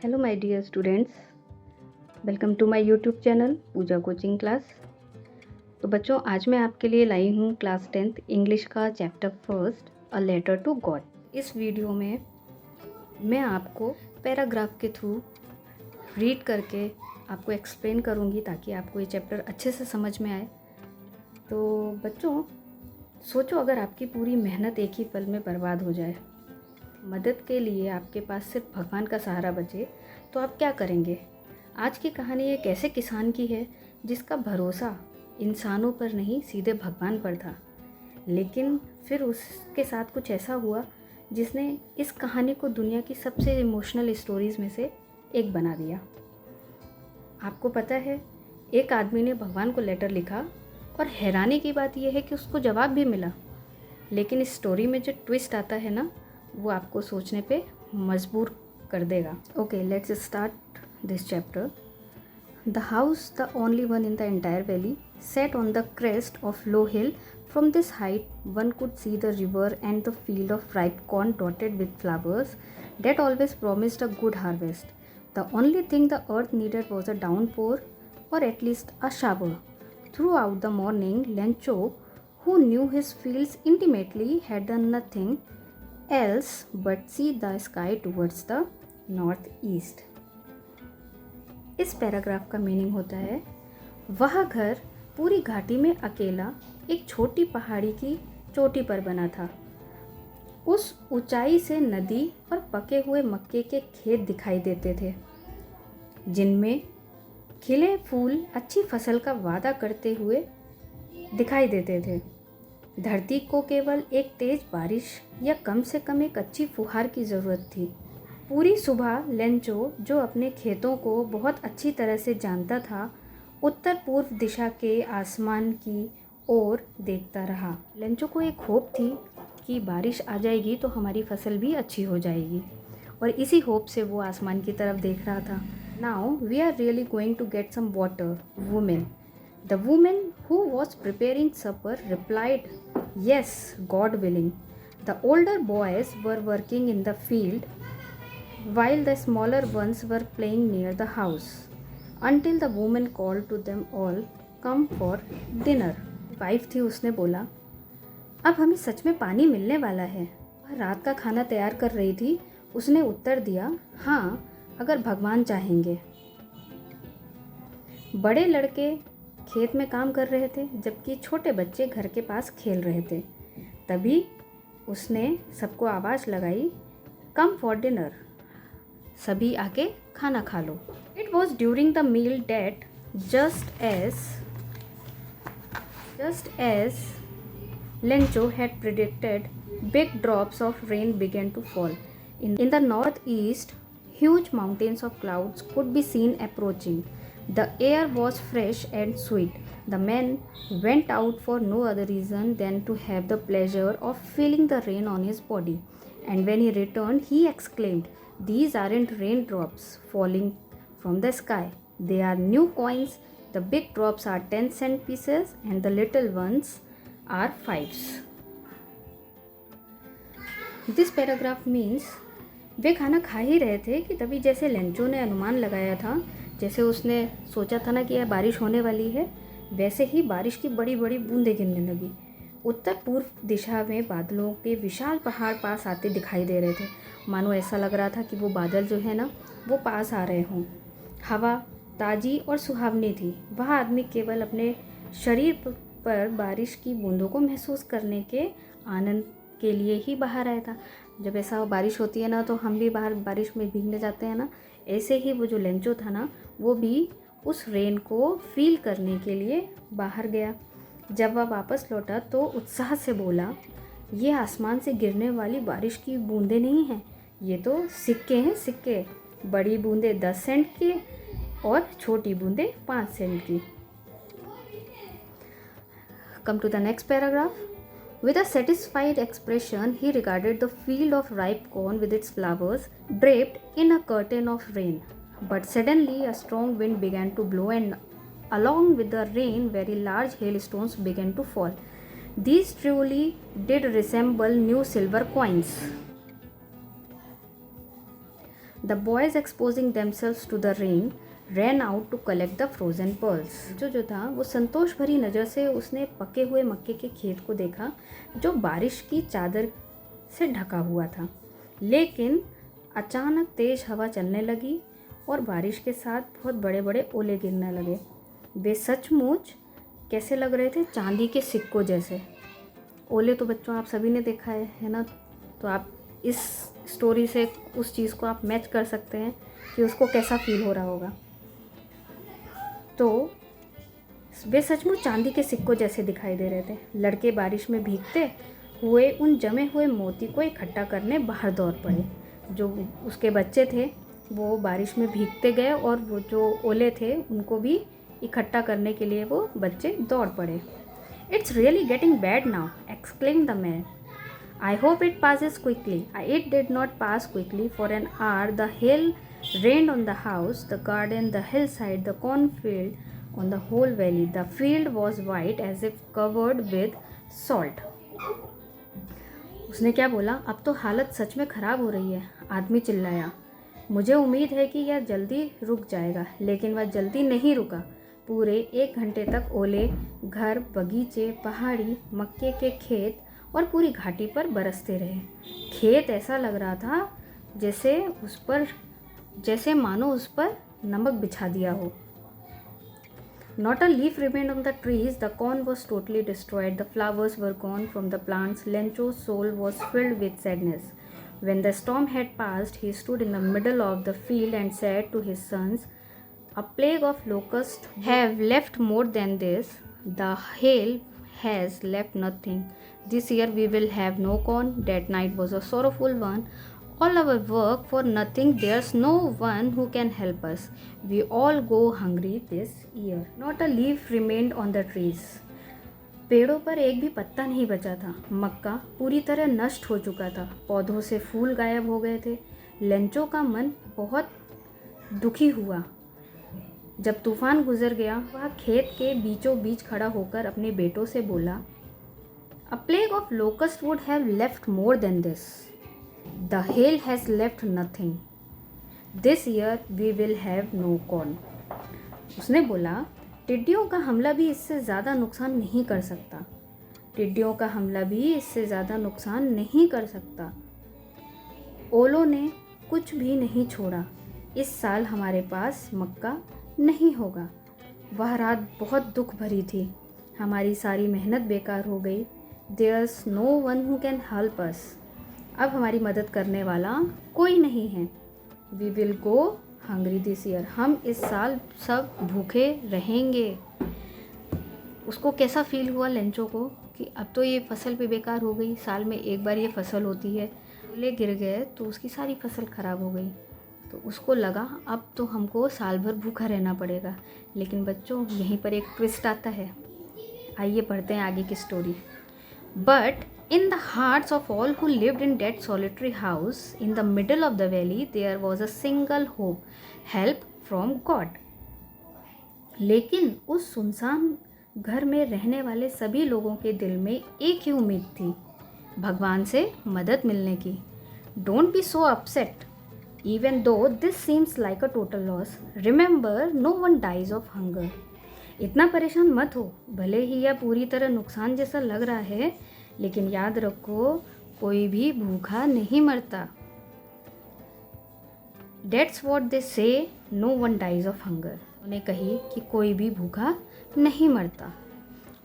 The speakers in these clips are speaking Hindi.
Hello my dear students, welcome to my YouTube channel Pooja coaching class. तो बच्चों, आज मैं आपके लिए लाई हूँ क्लास 10th इंग्लिश का chapter first a letter to God. इस वीडियो में मैं आपको पैराग्राफ के थ्रू रीड करके आपको एक्सप्लेन करूँगी ताकि आपको ये चैप्टर अच्छे से समझ में आए। तो बच्चों, सोचो अगर आपकी पूरी मेहनत एक ही पल में बर्बाद हो जाए, मदद के लिए आपके पास सिर्फ भगवान का सहारा बचे, तो आप क्या करेंगे? आज की कहानी एक ऐसे किसान की है जिसका भरोसा इंसानों पर नहीं सीधे भगवान पर था। लेकिन फिर उसके साथ कुछ ऐसा हुआ जिसने इस कहानी को दुनिया की सबसे इमोशनल स्टोरीज में से एक बना दिया। आपको पता है, एक आदमी ने भगवान को लेटर लिखा और हैरानी की बात यह है कि उसको जवाब भी मिला। लेकिन इस स्टोरी में जो ट्विस्ट आता है ना, वो आपको सोचने पे मजबूर कर देगा। Okay, let's start this chapter. The house, the only one in the entire valley, set on the crest of low hill. From this height, one could see the river and the field of ripe corn dotted with flowers that always promised a good harvest. The only thing the earth needed was a downpour, or at least a shower. Throughout the morning, Lencho, who knew his fields intimately, had done nothing else but see the sky towards the northeast. इस पैराग्राफ का मीनिंग होता है, वह घर पूरी घाटी में अकेला एक छोटी पहाड़ी की चोटी पर बना था। उस ऊंचाई से नदी और पके हुए मक्के के खेत दिखाई देते थे, जिनमें खिले फूल अच्छी फसल का वादा करते हुए दिखाई देते थे। धरती को केवल एक तेज बारिश या कम से कम एक अच्छी फुहार की ज़रूरत थी। पूरी सुबह लेंचो, जो अपने खेतों को बहुत अच्छी तरह से जानता था, उत्तर पूर्व दिशा के आसमान की ओर देखता रहा। लेंचो को एक होप थी कि बारिश आ जाएगी तो हमारी फसल भी अच्छी हो जाएगी, और इसी होप से वो आसमान की तरफ देख रहा था। Now we are really going to get some water, women. The woman who was preparing supper replied, "Yes, God willing." The older boys were working in the field, while the smaller ones were playing near the house, until the woman called to them all, "Come for dinner." Wife थी, उसने बोला, अब हमें सच में पानी मिलने वाला है। वह रात का खाना तैयार कर रही थी। उसने उत्तर दिया, हाँ, अगर भगवान चाहेंगे। बड़े लड़के खेत में काम कर रहे थे, जबकि छोटे बच्चे घर के पास खेल रहे थे। तभी उसने सबको आवाज़ लगाई, कम फॉर डिनर, सभी आके खाना खा लो। It was during the meal date just as Lencho had predicted, big drops of rain began to fall. In the northeast, huge mountains of clouds could be seen approaching. The air was fresh and sweet. The man went out for no other reason than to have the pleasure of feeling the rain on his body. And when he returned, he exclaimed, "These aren't raindrops falling from the sky. They are new coins. The big drops are 10-cent pieces and the little ones are 5s." This paragraph means वे खाना खा ही रहे थे कि तभी जैसे लेंचो ने अनुमान लगाया था, जैसे उसने सोचा था ना कि यह बारिश होने वाली है, वैसे ही बारिश की बड़ी बड़ी बूंदें गिरने लगी। उत्तर पूर्व दिशा में बादलों के विशाल पहाड़ पास आते दिखाई दे रहे थे। मानो ऐसा लग रहा था कि वो बादल जो है ना, वो पास आ रहे हों। हवा ताज़ी और सुहावनी थी। वह आदमी केवल अपने शरीर पर बारिश की बूंदों को महसूस करने के आनंद के लिए ही बाहर आया था। जब ऐसा बारिश होती है ना, तो हम भी बाहर बारिश में भीगने जाते हैं ना, ऐसे ही वो जो लेंचो था ना, वो भी उस रेन को फील करने के लिए बाहर गया। जब वह वापस लौटा तो उत्साह से बोला, ये आसमान से गिरने वाली बारिश की बूंदें नहीं हैं, ये तो सिक्के हैं, सिक्के। बड़ी बूंदें 10 सेंट की और छोटी बूंदें 5 सेंट की। Come to the next paragraph. With a satisfied expression, he regarded the field of ripe corn with its flowers draped in a curtain of rain. But suddenly a strong wind began to blow, and along with the rain, very large hailstones began to fall. These truly did resemble new silver coins. The boys exposing themselves to the rain ran out to collect the frozen pearls. जो था वो संतोष भरी नज़र से उसने पके हुए मक्के के खेत को देखा जो बारिश की चादर से ढका हुआ था। लेकिन अचानक तेज़ हवा चलने लगी और बारिश के साथ बहुत बड़े बड़े ओले गिरने लगे। वे सचमुच कैसे लग रहे थे? चांदी के सिक्कों जैसे। ओले तो बच्चों आप सभी ने देखा है ना? तो आप इस स्टोरी से उस चीज़ को आप मैच कर सकते हैं कि उसको कैसा फील हो रहा होगा। तो वे सचमुच चांदी के सिक्कों जैसे दिखाई दे रहे थे। लड़के बारिश में भीगते हुए उन जमे हुए मोती को इकट्ठा करने बाहर दौड़ पड़े। जो उसके बच्चे थे वो बारिश में भीगते गए और वो जो ओले थे उनको भी इकट्ठा करने के लिए वो बच्चे दौड़ पड़े। It's really getting bad now, exclaimed the man. I hope it passes quickly. It did not pass quickly. For an hour, the hail rained on the house, the garden, the hillside, the cornfield, on the whole valley. The field was white as if covered with salt. उसने क्या बोला? अब तो हालत सच में ख़राब हो रही है। आदमी चिल्लाया। मुझे उम्मीद है कि यह जल्दी रुक जाएगा, लेकिन वह जल्दी नहीं रुका। पूरे 1 घंटे तक ओले घर, बगीचे, पहाड़ी, मक्के के खेत और पूरी घाटी पर बरसते रहे। खेत ऐसा लग रहा था जैसे मानो उस पर नमक बिछा दिया हो। Not a leaf remained on the trees. The corn was totally destroyed. The flowers were gone from the plants. Lencho's soul was filled with sadness. When the storm had passed, he stood in the middle of the field and said to his sons, "A plague of locusts have left more than this. The hail has left nothing. This year we will have no corn." That night was a sorrowful one. All our work for nothing. There's no one who can help us. We all go hungry this year. Not a leaf remained on the trees. पेड़ों पर एक भी पत्ता नहीं बचा था। मक्का पूरी तरह नष्ट हो चुका था। पौधों से फूल गायब हो गए थे। लेंचो का मन बहुत दुखी हुआ। जब तूफान गुजर गया, वह खेत के बीचों बीच खड़ा होकर अपने बेटों से बोला, "A plague of locusts would have left more than this. The hail has left nothing. This year we will have no corn." उसने बोला, टिड्डियों का हमला भी इससे ज़्यादा नुकसान नहीं कर सकता। टिड्डियों का हमला भी इससे ज़्यादा नुकसान नहीं कर सकता। ओलों ने कुछ भी नहीं छोड़ा। इस साल हमारे पास मक्का नहीं होगा। वह रात बहुत दुख भरी थी। हमारी सारी मेहनत बेकार हो गई। There's no one who can help us. अब हमारी मदद करने वाला कोई नहीं है। We will go hungry this year. हम इस साल सब भूखे रहेंगे। उसको कैसा फील हुआ लेंचो को कि अब तो ये फसल भी बेकार हो गई। साल में एक बार ये फसल होती है। ओले गिर गए तो उसकी सारी फसल ख़राब हो गई। तो उसको लगा अब तो हमको साल भर भूखा रहना पड़ेगा। लेकिन बच्चों यहीं पर एक ट्विस्ट आता है। आइए पढ़ते हैं आगे की story. But in the hearts of all who lived in that solitary house in the middle of the valley, there was a single hope, help from God. लेकिन उस सुनसान घर में रहने वाले सभी लोगों के दिल में एक ही उम्मीद थी, भगवान से मदद मिलने की। Don't be so upset. Even though this seems like a total loss, remember no one dies of hunger. इतना परेशान मत हो। भले ही यह पूरी तरह नुकसान जैसा लग रहा है, लेकिन याद रखो कोई भी भूखा नहीं मरता। That's what they say, no one dies of hunger. उन्होंने कही कि कोई भी भूखा नहीं मरता।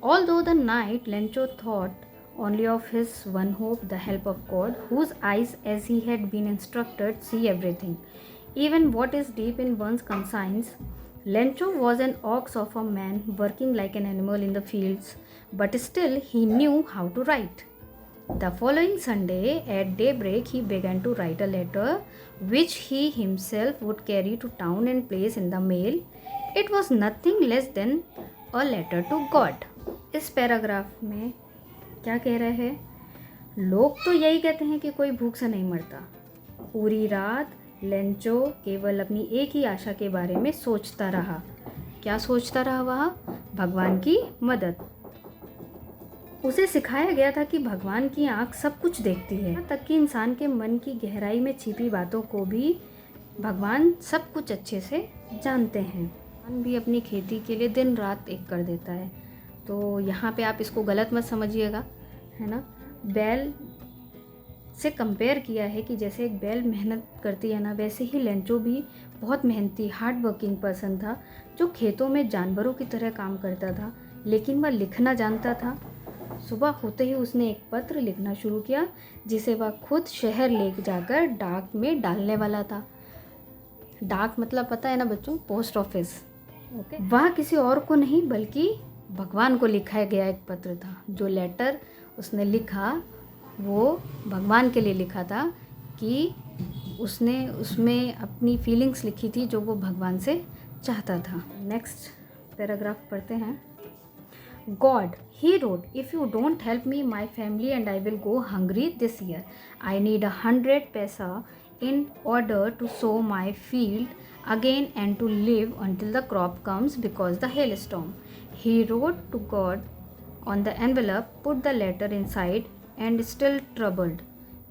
Although the night Lencho thought only of his one hope, the help of God, whose eyes, as he had been instructed, see everything, even what is deep in one's conscience. Lencho was an ox of a man, working like an animal in the fields, but still he knew how to write. The following Sunday, at daybreak, he began to write a letter, which he himself would carry to town and place in the mail. It was nothing less than a letter to God. इस पैराग्राफ में क्या कह रहे हैं? लोग तो यही कहते हैं कि कोई भूख से नहीं मरता। पूरी रात लेंचो केवल अपनी एक ही आशा के बारे में सोचता रहा। क्या सोचता रहा वह? भगवान की मदद। उसे सिखाया गया था कि भगवान की आँख सब कुछ देखती है, यहाँ तक कि इंसान के मन की गहराई में छिपी बातों को भी भगवान सब कुछ अच्छे से जानते हैं। भगवान भी अपनी खेती के लिए दिन रात एक कर देता है। तो यहाँ पे आप इसको गलत मत समझिएगा, है ना। बैल से कंपेयर किया है कि जैसे एक बैल मेहनत करती है ना, वैसे ही लेंचो भी बहुत मेहनती हार्ड वर्किंग पर्सन था, जो खेतों में जानवरों की तरह काम करता था, लेकिन वह लिखना जानता था। सुबह होते ही उसने एक पत्र लिखना शुरू किया, जिसे वह खुद शहर ले जाकर डाक में डालने वाला था। डाक मतलब पता है ना बच्चों, पोस्ट ऑफिस। ओके, वह किसी और को नहीं बल्कि भगवान को लिखा गया एक पत्र था। जो लेटर उसने लिखा वो भगवान के लिए लिखा था, कि उसने उसमें अपनी फीलिंग्स लिखी थी जो वो भगवान से चाहता था। नेक्स्ट पैराग्राफ पढ़ते हैं। God, he wrote, if you don't help me, my family and I will go hungry this year. I need 100 paisa in order to sow my field again and to live until the crop comes because the hailstorm. He wrote to God on the envelope, put the letter inside, and still troubled,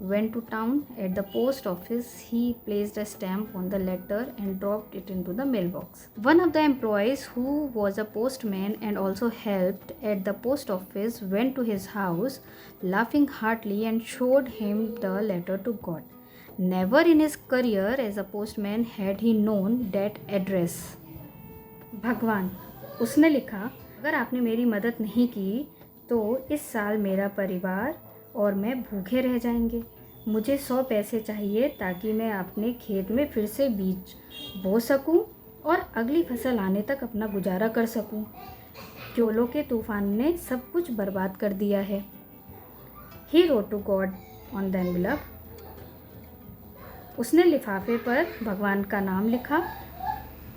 went to town. At the post office, he placed a stamp on the letter and dropped it into the mailbox. One of the employees, who was a postman and also helped at the post office, went to his house, laughing heartily, and showed him the letter to God. Never in his career as a postman had he known that address. भगवान, उसने लिखा, अगर आपने मेरी मदद नहीं की तो इस साल मेरा परिवार और मैं भूखे रह जाएंगे। मुझे 100 पैसे चाहिए ताकि मैं अपने खेत में फिर से बीज बो सकूं और अगली फसल आने तक अपना गुजारा कर सकूं। क्योलो के तूफान ने सब कुछ बर्बाद कर दिया है। He wrote to God on the envelope. उसने लिफाफे पर भगवान का नाम लिखा,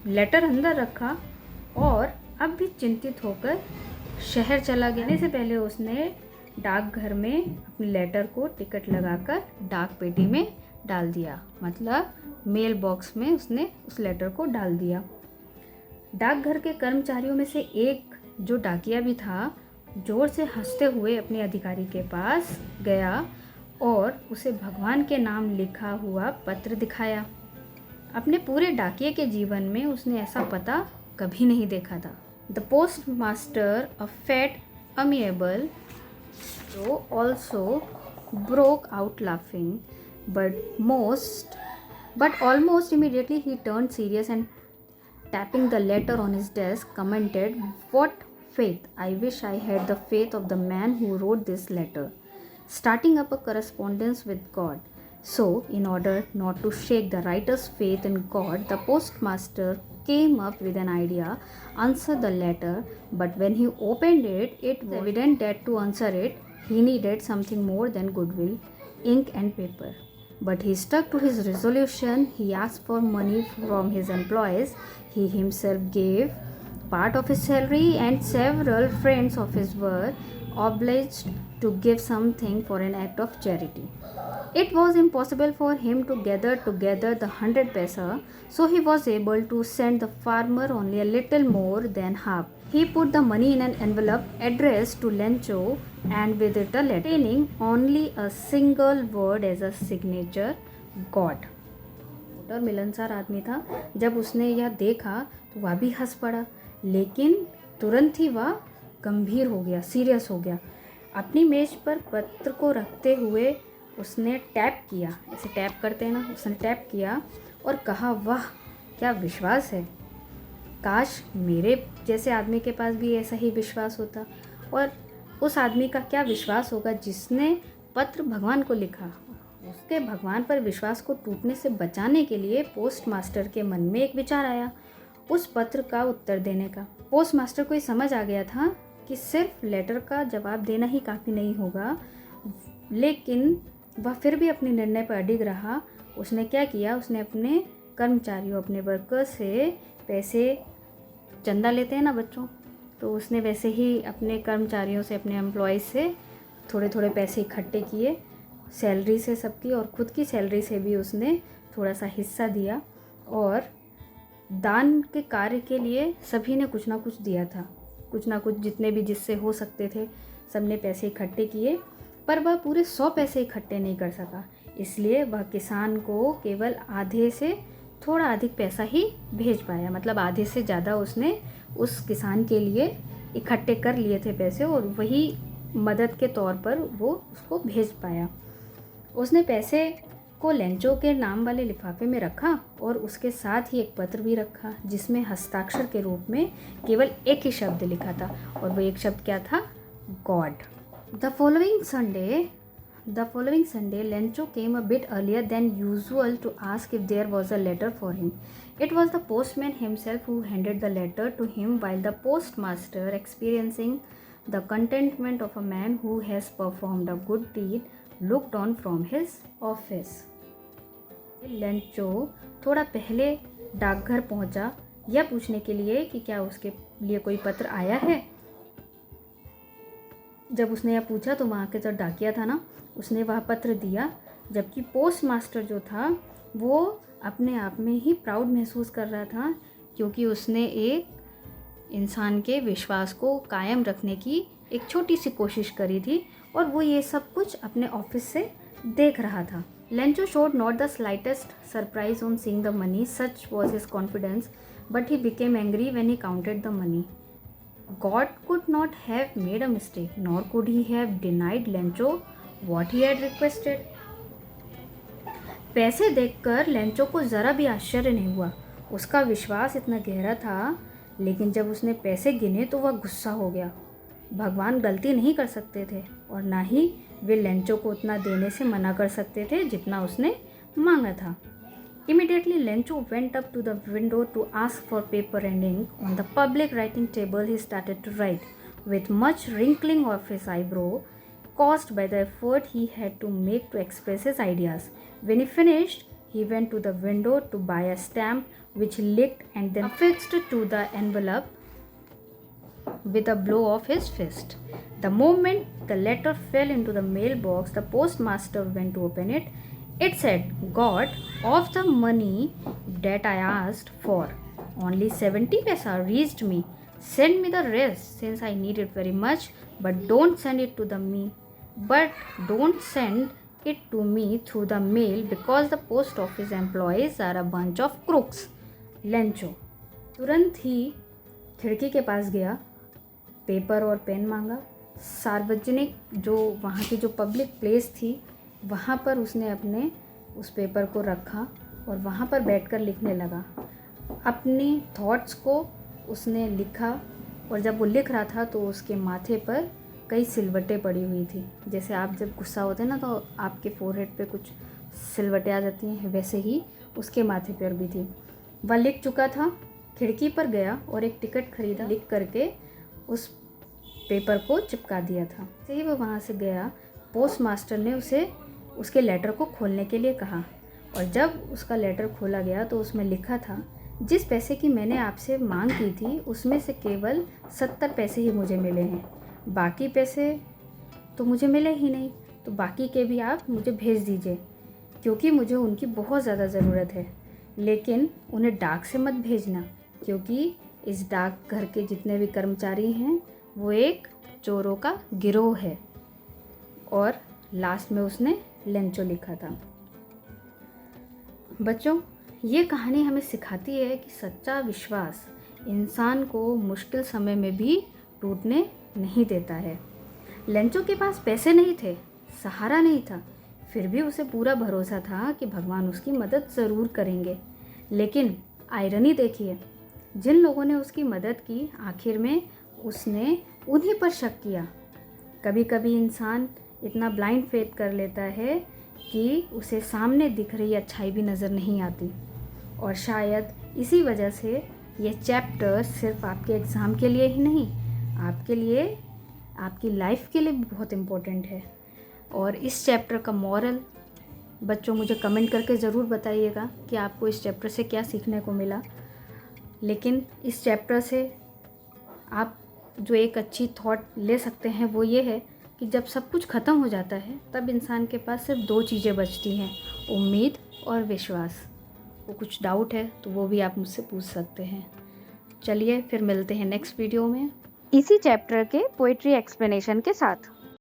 लेटर अंदर रखा और अब भी चिंतित होकर शहर चला गया। आने से पहले उसने डाकघर में अपने लेटर को टिकट लगाकर डाक पेटी में डाल दिया, मतलब मेल बॉक्स में उसने उस लेटर को डाल दिया। डाकघर के कर्मचारियों में से एक, जो डाकिया भी था, जोर से हंसते हुए अपने अधिकारी के पास गया और उसे भगवान के नाम लिखा हुआ पत्र दिखाया। अपने पूरे डाकिये के जीवन में उसने ऐसा पता कभी नहीं देखा था। The post master, a fat amiable so also broke out laughing, but almost immediately he turned serious and tapping the letter on his desk commented, "What faith! I wish I had the faith of the man who wrote this letter, starting up a correspondence with God." So, in order not to shake the writer's faith in God, the postmaster came up with an idea, answered the letter, but when he opened it, it was evident that to answer it, he needed something more than goodwill, ink and paper. But he stuck to his resolution. He asked for money from his employees. He himself gave part of his salary, and several friends of his were obliged to give something for an act of charity. It was impossible for him to gather together the 100 paisa, so he was able to send the farmer only a little more than half. He put the money in an envelope addressed to Lencho and with it a letter containing only a single word as a signature, God. और मिलनसार आदमी था। जब उसने यह देखा तो वह भी हंस पड़ा, लेकिन तुरंत ही वह गंभीर हो गया, सीरियस हो गया। अपनी मेज पर पत्र को रखते हुए उसने टैप किया, ऐसे टैप करते हैं ना, उसने टैप किया और कहा, वाह क्या विश्वास है, काश मेरे जैसे आदमी के पास भी ऐसा ही विश्वास होता। और उस आदमी का क्या विश्वास होगा जिसने पत्र भगवान को लिखा। उसके भगवान पर विश्वास को टूटने से बचाने के लिए पोस्ट मास्टर के मन में एक विचार आया, उस पत्र का उत्तर देने का। पोस्ट मास्टर को ये समझ आ गया था कि सिर्फ लेटर का जवाब देना ही काफ़ी नहीं होगा, लेकिन वह फिर भी अपने निर्णय पर अडिग रहा। उसने क्या किया, उसने अपने कर्मचारियों, अपने वर्कर्स से पैसे, चंदा लेते हैं ना बच्चों, तो उसने वैसे ही अपने कर्मचारियों से, अपने एम्प्लॉयज़ से थोड़े थोड़े पैसे इकट्ठे किए, सैलरी से सबकी और ख़ुद की सैलरी से भी उसने थोड़ा सा हिस्सा दिया। और दान के कार्य के लिए सभी ने कुछ ना कुछ दिया था, कुछ ना कुछ, जितने भी जिससे हो सकते थे सब ने पैसे इकट्ठे किए। पर वह पूरे 100 पैसे इकट्ठे नहीं कर सका, इसलिए वह किसान को केवल आधे से थोड़ा अधिक पैसा ही भेज पाया, मतलब आधे से ज़्यादा उसने उस किसान के लिए इकट्ठे कर लिए थे पैसे, और वही मदद के तौर पर वो उसको भेज पाया। उसने पैसे को लेंचो के नाम वाले लिफाफे में रखा और उसके साथ ही एक पत्र भी रखा जिसमें हस्ताक्षर के रूप में केवल एक ही शब्द लिखा था, और वो एक शब्द क्या था? God. The following Sunday, Lencho came a bit earlier than usual to ask if there was a letter for him. It was the postman himself who handed the letter to him, while the postmaster, experiencing the contentment of a man who has performed a good deed, looked on from his office. Lencho थोड़ा पहले डाकघर पहुंचा यह पूछने के लिए कि क्या उसके लिए कोई पत्र आया है। जब उसने यह पूछा तो वहाँ के जो डाकिया था ना, उसने वह पत्र दिया, जबकि पोस्ट मास्टर जो था वो अपने आप में ही प्राउड महसूस कर रहा था, क्योंकि उसने एक इंसान के विश्वास को कायम रखने की एक छोटी सी कोशिश करी थी, और वो ये सब कुछ अपने ऑफिस से देख रहा था। Lencho showed not the slightest surprise on seeing the money, such was his confidence, but he became angry when he counted the money. God could not have made a mistake, nor could he have denied Lencho what he had requested. पैसे देखकर लेंचो को ज़रा भी आश्चर्य नहीं हुआ, उसका विश्वास इतना गहरा था, लेकिन जब उसने पैसे गिने तो वह गुस्सा हो गया। भगवान गलती नहीं कर सकते थे, और ना ही वे लेंचो को उतना देने से मना कर सकते थे जितना उसने मांगा था। Immediately Lencho went up to the window to ask for paper and ink. On the public writing table he started to write, with much wrinkling of his eyebrow, caused by the effort he had to make to express his ideas. When he finished, he went to the window to buy a stamp, which he licked and then affixed to the envelope with a blow of his fist. The moment the letter fell into the mailbox, the postmaster went to open it. It said, "God, of the money that I asked for, only 70 paisa reached me. Send me the rest, since I need it very much, but don't send it to me through the mail, because the post office employees are a bunch of crooks." Lencho तुरंत ही खिड़की के पास गया, पेपर और पेन मांगा। सार्वजनिक जो वहाँ की जो पब्लिक प्लेस थी वहाँ पर उसने अपने उस पेपर को रखा और वहाँ पर बैठकर लिखने लगा। अपने थॉट्स को उसने लिखा, और जब वो लिख रहा था तो उसके माथे पर कई सिलवटें पड़ी हुई थी। जैसे आप जब गुस्सा होते हैं ना तो आपके फोरहेड पे कुछ सिलवटें आ जाती हैं, वैसे ही उसके माथे पर भी थी। वह लिख चुका था, खिड़की पर गया और एक टिकट खरीदा, लिख करके उस पेपर को चिपका दिया था। जैसे ही वो वहाँ से गया, पोस्ट मास्टर ने उसे उसके लेटर को खोलने के लिए कहा, और जब उसका लेटर खोला गया तो उसमें लिखा था, जिस पैसे की मैंने आपसे मांग की थी उसमें से केवल 70 पैसे ही मुझे मिले हैं, बाकी पैसे तो मुझे मिले ही नहीं, तो बाकी के भी आप मुझे भेज दीजिए, क्योंकि मुझे उनकी बहुत ज़्यादा ज़रूरत है। लेकिन उन्हें डाक से मत भेजना, क्योंकि इस डाक घर के जितने भी कर्मचारी हैं वो एक चोरों का गिरोह है। और लास्ट में उसने लेंचो लिखा था। बच्चों, ये कहानी हमें सिखाती है कि सच्चा विश्वास इंसान को मुश्किल समय में भी टूटने नहीं देता है। लेंचो के पास पैसे नहीं थे, सहारा नहीं था, फिर भी उसे पूरा भरोसा था कि भगवान उसकी मदद ज़रूर करेंगे। लेकिन आयरनी देखिए, जिन लोगों ने उसकी मदद की आखिर में उसने उन्हीं पर शक किया। कभी कभी इंसान इतना ब्लाइंड फेथ कर लेता है कि उसे सामने दिख रही अच्छाई भी नज़र नहीं आती, और शायद इसी वजह से ये चैप्टर सिर्फ आपके एग्ज़ाम के लिए ही नहीं, आपके लिए, आपकी लाइफ के लिए भी बहुत इम्पोर्टेंट है। और इस चैप्टर का मॉरल बच्चों मुझे कमेंट करके ज़रूर बताइएगा कि आपको इस चैप्टर से क्या सीखने को मिला। लेकिन इस चैप्टर से आप जो एक अच्छी थॉट ले सकते हैं वो ये है कि जब सब कुछ ख़त्म हो जाता है तब इंसान के पास सिर्फ 2 चीज़ें बचती हैं, उम्मीद और विश्वास। वो कुछ डाउट है तो वो भी आप मुझसे पूछ सकते हैं। चलिए फिर मिलते हैं नेक्स्ट वीडियो में इसी चैप्टर के पोइट्री एक्सप्लेनेशन के साथ।